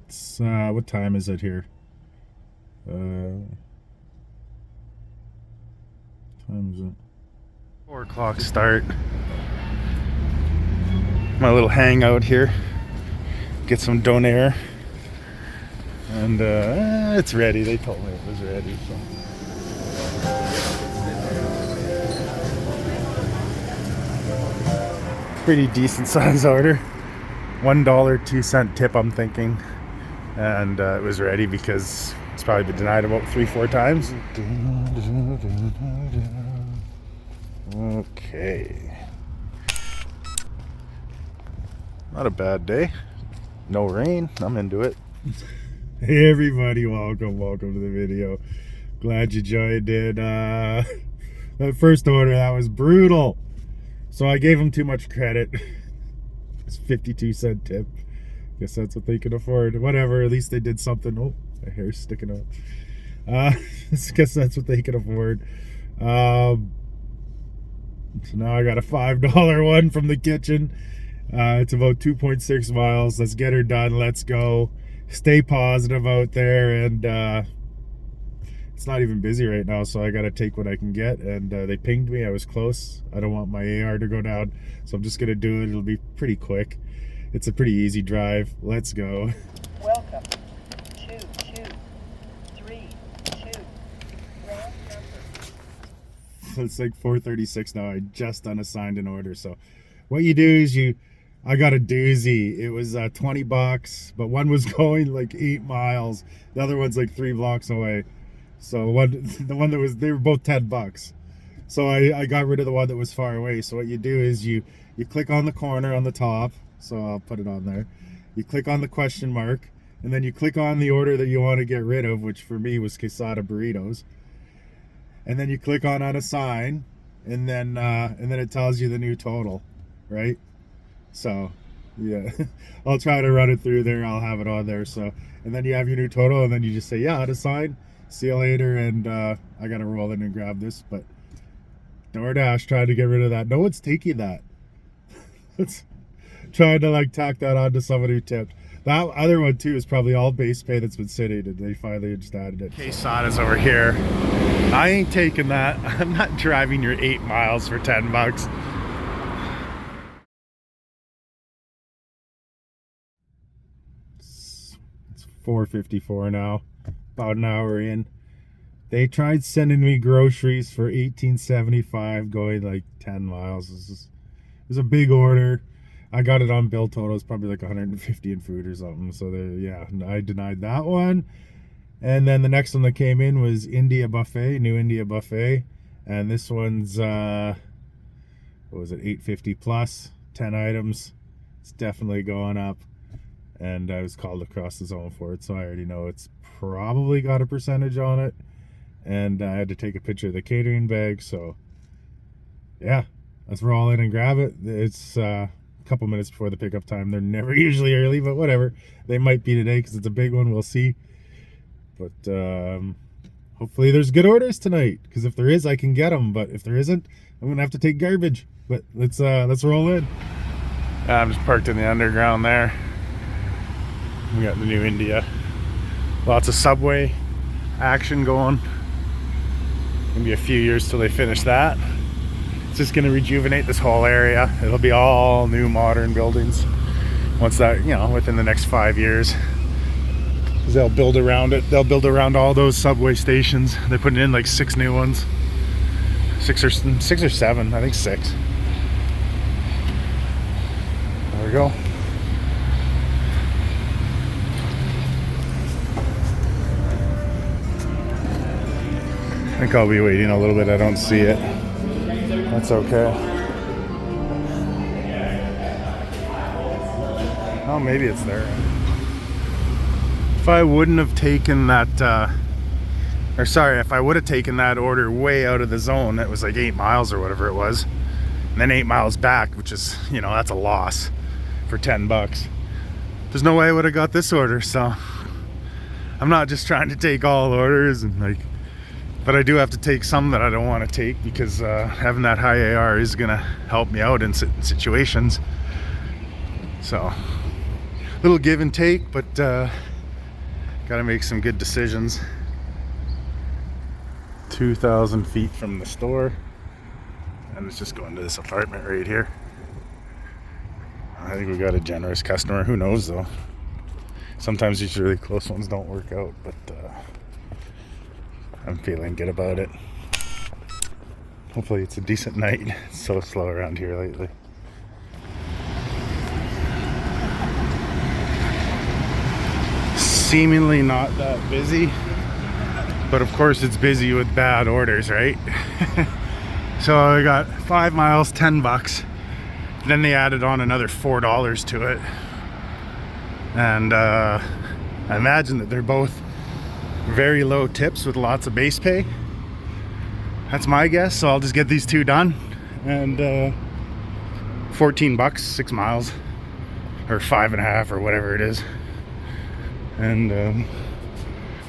It's what time is it here? Time is it? 4 o'clock start. My little hangout here. Get some donair. And it's ready. They told me it was ready. So. Pretty decent size order. $1 2-cent tip, I'm thinking. And it was ready because it's probably been denied about 3-4 times. Okay. Not a bad day. No rain. I'm into it. Hey everybody, welcome to the video. Glad you joined in. That first order, that was brutal. So I gave him too much credit. It's 52-cent tip. Guess that's what they can afford. Whatever, at least they did something. Oh, my hair's sticking out. Guess that's what they can afford. So now I got a $5 one from the kitchen. It's about 2.6 miles. Let's get her done. Let's go. Stay positive out there. And it's not even busy right now, so I got to take what I can get. And they pinged me. I was close. I don't want my AR to go down, so I'm just going to do it. It'll be pretty quick. It's a pretty easy drive. Let's go. Welcome. 22322. Grand number. It's like 4:36 now. I just unassigned an order. So what you do is I got a doozy. It was $20, but one was going like 8 miles. The other one's like 3 blocks away. So the one that was, they were both $10. So I got rid of the one that was far away. So what you do is you click on the corner on the top. So I'll put it on there. You click on the question mark, and then you click on the order that you want to get rid of, which for me was quesada burritos. And then you click on unassign, and then it tells you the new total, right? So yeah, I'll try to run it through there. I'll have it on there. So, and then you have your new total, and then you just say, yeah, unassign. See you later. And I gotta roll in and grab this, but Doordash tried to get rid of that. No one's taking that. It's trying to like tack that on to someone who tipped. That other one too is probably all base pay that's been sitting, and they finally just added it. Quesada's over here. I ain't taking that. I'm not driving your 8 miles for $10. It's 4:54 now. About an hour in. They tried sending me groceries for $18.75 going like 10 miles. It was a big order. I got it on bill total. It's probably like 150 in food or something. So yeah, I denied that one. And then the next one that came in was India Buffet, New India Buffet. And this one's, what was it, $8.50 plus, 10 items. It's definitely going up. And I was called across the zone for it, so I already know it's probably got a percentage on it. And I had to take a picture of the catering bag, so yeah, let's roll in and grab it. It's a couple minutes before the pickup time. They're never usually early, but whatever. They might be today because it's a big one. We'll see. But hopefully there's good orders tonight, because if there is, I can get them. But if there isn't, I'm gonna have to take garbage. But let's roll in. I'm just parked in the underground there. We got the New India. Lots of subway action going. Gonna be a few years till they finish that. It's just gonna rejuvenate this whole area. It'll be all new modern buildings once that, you know, within the next 5 years. They'll build around it. They'll build around all those subway stations. They're putting in like 6 new ones. 6 or 7, I think 6. There we go. I think I'll be waiting a little bit. I don't see it. That's okay. Oh, maybe it's there. If I wouldn't have taken that, if I would have taken that order way out of the zone, it was like 8 miles or whatever it was, and then 8 miles back, which is, you know, that's a loss for $10. There's no way I would have got this order, so I'm not just trying to take all orders and like. But I do have to take some that I don't want to take, because having that high AR is going to help me out in situations. So, little give and take, but Gotta make some good decisions. 2,000 feet from the store, and it's just going to this apartment right here. I think we got a generous customer. Who knows though? Sometimes these really close ones don't work out, but I'm feeling good about it. Hopefully it's a decent night. It's so slow around here lately. Seemingly not that busy, but of course it's busy with bad orders, right? So I got 5 miles, $10. Then they added on another $4 to it. And I imagine that they're both very low tips with lots of base pay. That's my guess, so I'll just get these two done. And $14, 6 miles, or 5.5, or whatever it is. And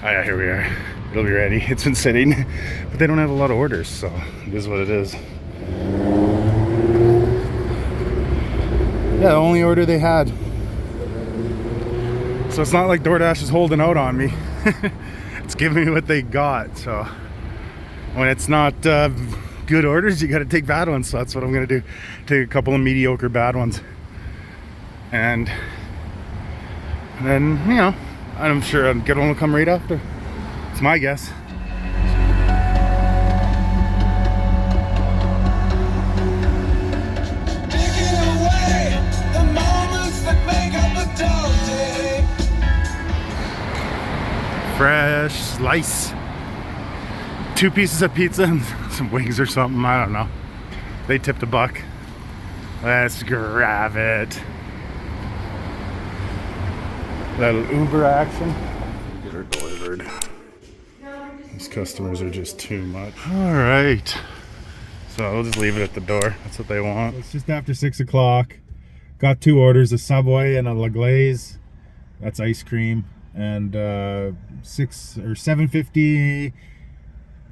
yeah, here we are. It'll be ready. It's been sitting, but they don't have a lot of orders, so it is what it is. Yeah, the only order they had. So it's not like Doordash is holding out on me. It's giving me what they got. So when it's not good orders, you got to take bad ones. So that's what I'm gonna do. Take a couple of mediocre bad ones, and then, you know, I'm sure a good one will come right after. It's my guess. Fresh slice. 2 pieces of pizza and some wings or something. I don't know. They tipped $1. Let's grab it. Little Uber action. Get her delivered. These customers are just too much. All right. So we'll just leave it at the door. That's what they want. It's just after 6 o'clock. Got 2 orders, a Subway and a La Glaze. That's ice cream. And $7.50,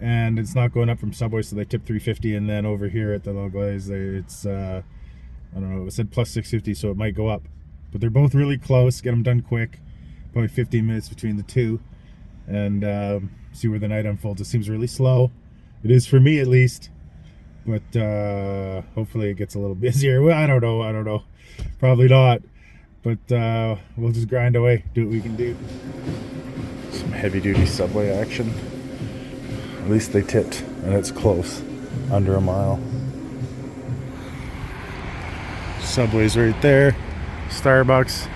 and it's not going up from Subway, so they tip $3.50. And then over here at the La Glaze, it's I don't know, it said plus $6.50, so it might go up. But they're both really close. Get them done quick, probably 15 minutes between the two, and see where the night unfolds. It seems really slow. It is for me, at least, but hopefully it gets a little busier. Well, I don't know, probably not. But we'll just grind away, do what we can do. Some heavy duty Subway action. At least they tipped, and it's close, under a mile. Subway's right there. Starbucks.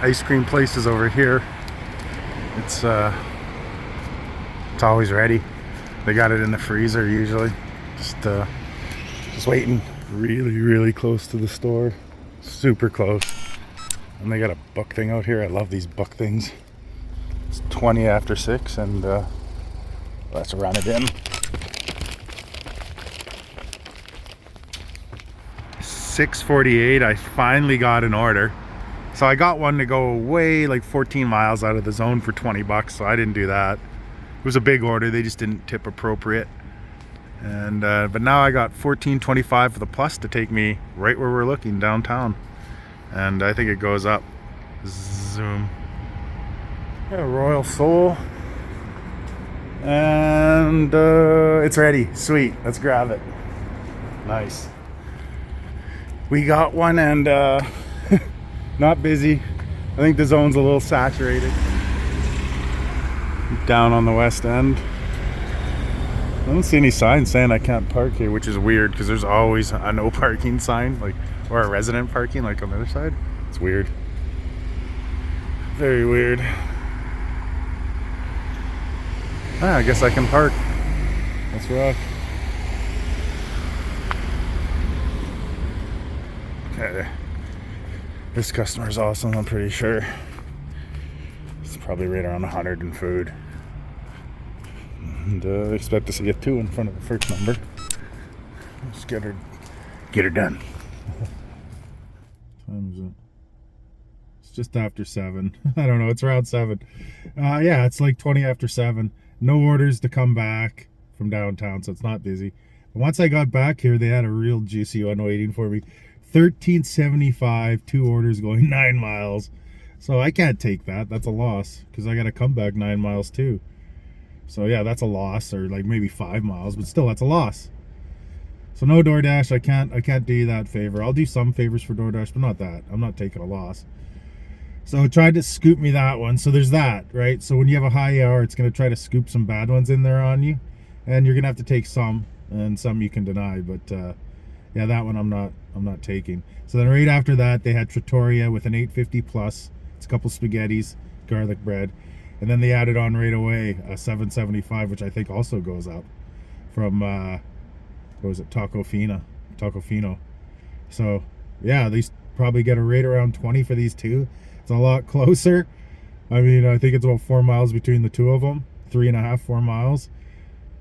Ice cream place is over here. It's always ready. They got it in the freezer usually. Just waiting. Really, really close to the store. Super close. And they got a book thing out here. I love these book things. It's 20 after 6, and let's run it in. 6:48, I finally got an order. So I got one to go away like 14 miles out of the zone for $20, so I didn't do that. It was a big order, they just didn't tip appropriate. And but now I got $14.25 for the plus to take me right where we're looking, downtown. And I think it goes up. Zoom. Yeah, Royal Soul. And it's ready. Sweet. Let's grab it. Nice. We got one, and not busy. I think the zone's a little saturated. Down on the west end. I don't see any signs saying I can't park here, which is weird because there's always a no parking sign, like, or a resident parking, like on the other side. It's weird. Very weird. I guess I can park. Let's rock. Okay. This customer is awesome, I'm pretty sure. It's probably right around 100 in food. And expect to see a 2 in front of the first number. Let's get her done. Time is it? It's just after 7. I don't know, it's around 7. Yeah, it's like 20 after 7. No orders to come back from downtown, so it's not busy. But once I got back here, they had a real juicy one waiting for me. $13.75, 2 orders going 9 miles. So I can't take that. That's a loss because I got to come back 9 miles too. So yeah, that's a loss, or like maybe 5 miles, but still that's a loss. So no DoorDash. I can't do you that favor. I'll do some favors for DoorDash, but not that. I'm not taking a loss. So it tried to scoop me that one. So there's that, right? So when you have a high AR, it's going to try to scoop some bad ones in there on you, and you're going to have to take some, and some you can deny. But yeah, that one I'm not taking. So then right after that, they had Trattoria with an 850 plus. It's a couple spaghettis, garlic bread, and then they added on right away a 775, which I think also goes up from what was it, Taco Fino. So yeah, these probably get a rate around 20 for these two. It's a lot closer. I mean, I think it's about 4 miles between the two of them, 3.5, 4 miles.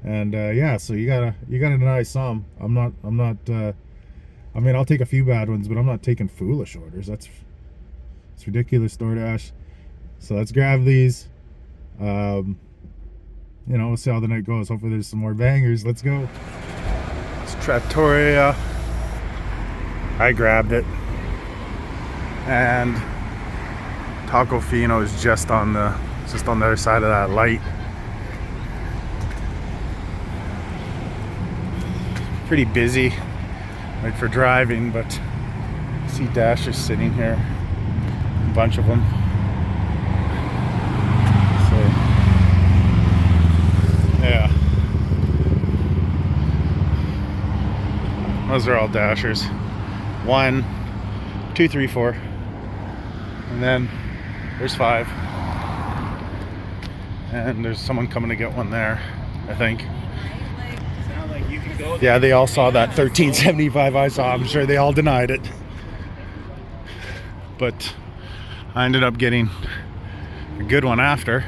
And yeah, so you gotta deny some. I'm not I mean, I'll take a few bad ones, but I'm not taking foolish orders. It's ridiculous, DoorDash. So let's grab these. You know, we'll see how the night goes. Hopefully there's some more bangers. Let's go. It's Trattoria. I grabbed it. And Taco Fino is just on the other side of that light. Pretty busy, like for driving, but I see Dashers sitting here, a bunch of them. So yeah, those are all Dashers. 1, 2, 3, 4, and then there's 5, and there's someone coming to get one there, I think. Yeah, they all saw that 1375 I saw. I'm sure they all denied it. But I ended up getting a good one after,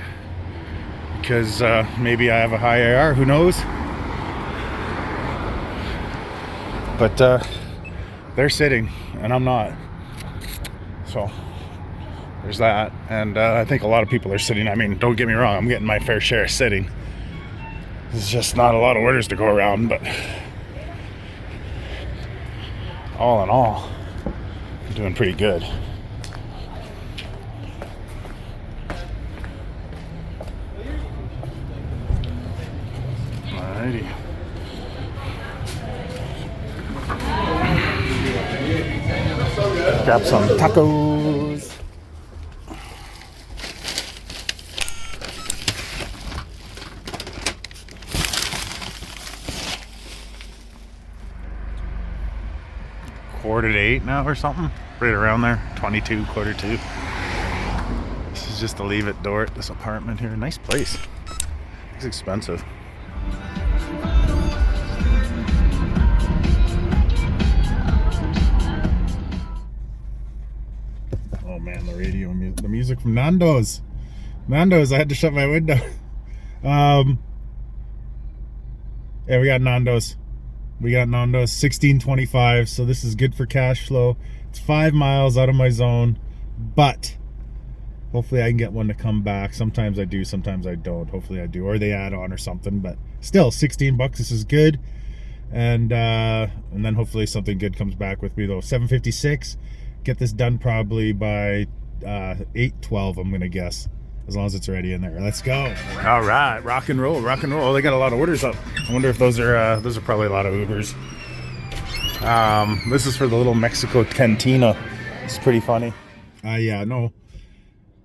because maybe I have a high AR, who knows? But they're sitting and I'm not. So there's that. And I think a lot of people are sitting. I mean, don't get me wrong, I'm getting my fair share of sitting. There's just not a lot of orders to go around, but all in all, I'm doing pretty good. Alrighty. Grab some tacos. Quarter to 8 now or something, right around there. 22, quarter to. This is just to leave at Dort, this apartment here. Nice place. It's expensive. Oh man, the radio music, the music from Nando's. I had to shut my window. Yeah, we got Nando's. 1625, so this is good for cash flow. It's 5 miles out of my zone, but hopefully I can get one to come back. Sometimes I do, sometimes I don't. Hopefully I do, or they add on or something, but still, 16 bucks, this is good. And then hopefully something good comes back with me though. 756, get this done probably by 8:12, I'm gonna guess, as long as it's ready in there. Let's go. All right, rock and roll. Oh, they got a lot of orders up. I wonder if those are probably a lot of Ubers. This is for the little Mexico cantina. It's pretty funny. Yeah, no.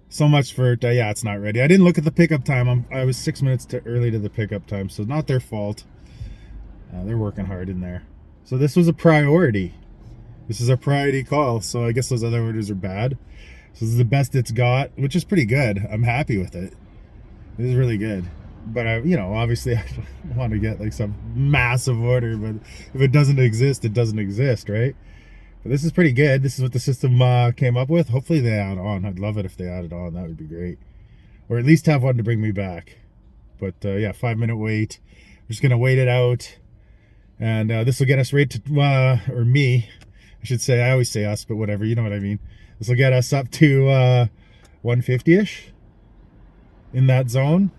So much for yeah, it's not ready. I didn't look at the pickup time. I was 6 minutes too early to the pickup time, so not their fault. They're working hard in there. So this was a priority. This is a priority call. So I guess those other orders are bad. So this is the best it's got, which is pretty good. I'm happy with it. It is really good. But you know, obviously I don't want to get like some massive order, but if it doesn't exist, it doesn't exist, right? But this is pretty good. This is what the system came up with. Hopefully they add on. I'd love it if they added on. That would be great. Or at least have one to bring me back. But yeah, 5-minute wait. We're just going to wait it out. And this will get us right to, or me, I should say. I always say us, but whatever. You know what I mean. This will get us up to 150-ish in that zone.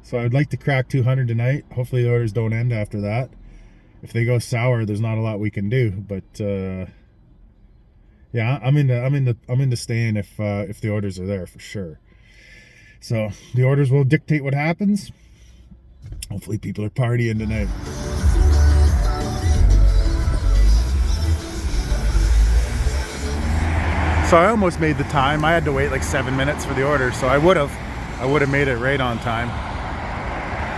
So I'd like to crack 200 tonight. Hopefully the orders don't end after that. If they go sour, there's not a lot we can do. But Yeah, I'm into staying if the orders are there for sure. So the orders will dictate what happens. Hopefully people are partying tonight. So I almost made the time. I had to wait like 7 minutes for the order, so I would have made it right on time.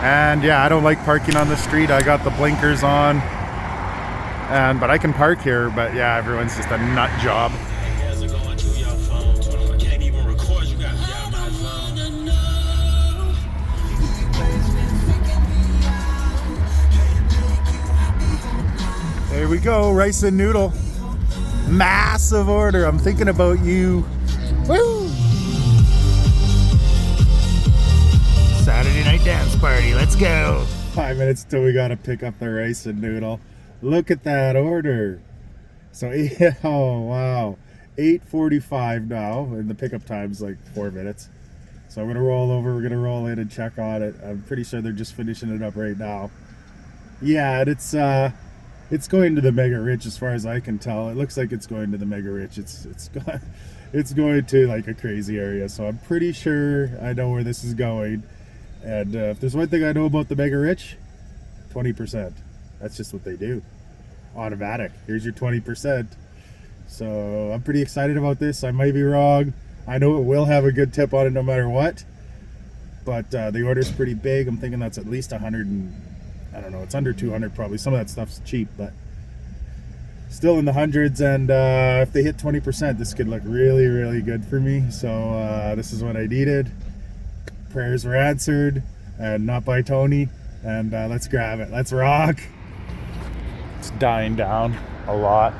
And yeah, I don't like parking on the street. I got the blinkers on, but I can park here. But yeah, everyone's just a nut job. There we go, rice and noodle. Massive order. I'm thinking about you. Woo! Saturday night dance party. Let's go. 5 minutes till we gotta pick up the rice and noodle. Look at that order. So, oh wow, 8:45 now, and the pickup time's like 4 minutes. So I'm gonna roll over. We're gonna roll in and check on it. I'm pretty sure they're just finishing it up right now. Yeah, and it's going to the Mega Rich as far as I can tell. It looks like it's going to the Mega Rich. It's going to like a crazy area. So I'm pretty sure I know where this is going. And if there's one thing I know about the Mega Rich, 20%. That's just what they do. Automatic. Here's your 20%. So I'm pretty excited about this. I might be wrong. I know it will have a good tip on it no matter what. But the order's pretty big. I'm thinking that's at least 100 and I don't know, it's under 200 probably. Some of that stuff's cheap, but still in the hundreds. And if they hit 20%, this could look really, really good for me. So this is what I needed. Prayers were answered, and not by Tony. And let's grab it. Let's rock. It's dying down a lot.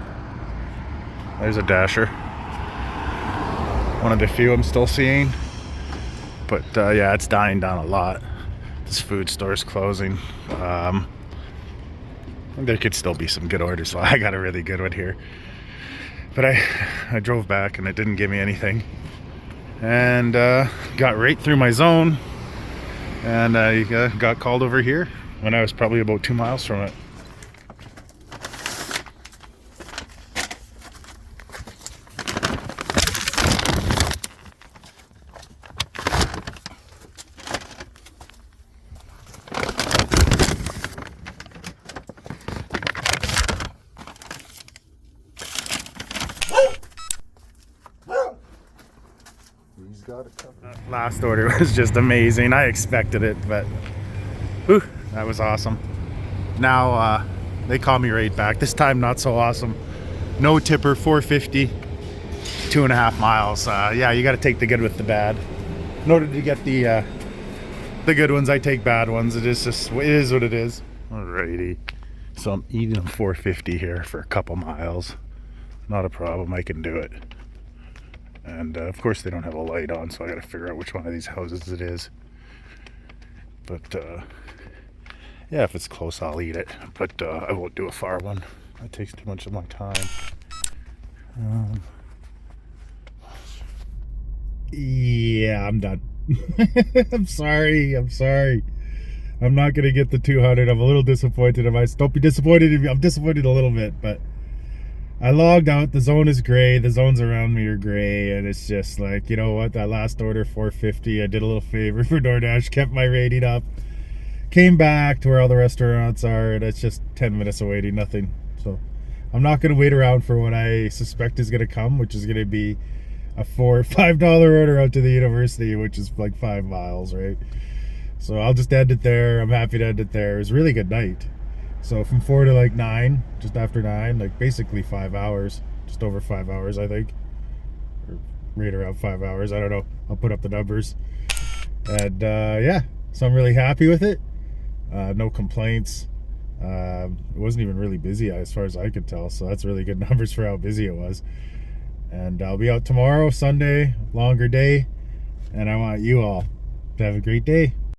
There's a Dasher. One of the few I'm still seeing. But yeah, it's dying down a lot. This food store's closing. There could still be some good orders, so I got a really good one here. But I drove back and it didn't give me anything. And got right through my zone. And I got called over here when I was probably about 2 miles from it. Last order was just amazing. I expected it, but whew, that was awesome. Now they call me right back. This time not so awesome. No tipper, 450, 2.5 miles. Yeah, you got to take the good with the bad. In order to get the good ones, I take bad ones. It is what it is. Alrighty. So I'm eating a 450 here for a couple miles. Not a problem. I can do it. And of course they don't have a light on, so I gotta figure out which one of these houses it is. But yeah, if it's close I'll eat it, but I won't do a far one. That takes too much of my time. Yeah, I'm done. I'm sorry. I'm not gonna get the 200. I'm a little disappointed. Don't be disappointed in me. I'm disappointed a little bit, but I logged out. The zone is gray. The zones around me are gray, and it's just like, you know what? That last order, 450, I did a little favor for Doordash, kept my rating up, came back to where all the restaurants are, and it's just 10 minutes of waiting, nothing. So I'm not going to wait around for what I suspect is going to come, which is going to be a $4 or $5 order out to the university, which is like 5 miles, right? So I'll just end it there. I'm happy to end it there. It was a really good night. So from 4 to like 9, just after 9, like basically 5 hours, just over 5 hours, I think, or right around 5 hours. I don't know. I'll put up the numbers. And yeah, so I'm really happy with it. No complaints. It wasn't even really busy as far as I could tell. So that's really good numbers for how busy it was. And I'll be out tomorrow, Sunday, longer day. And I want you all to have a great day.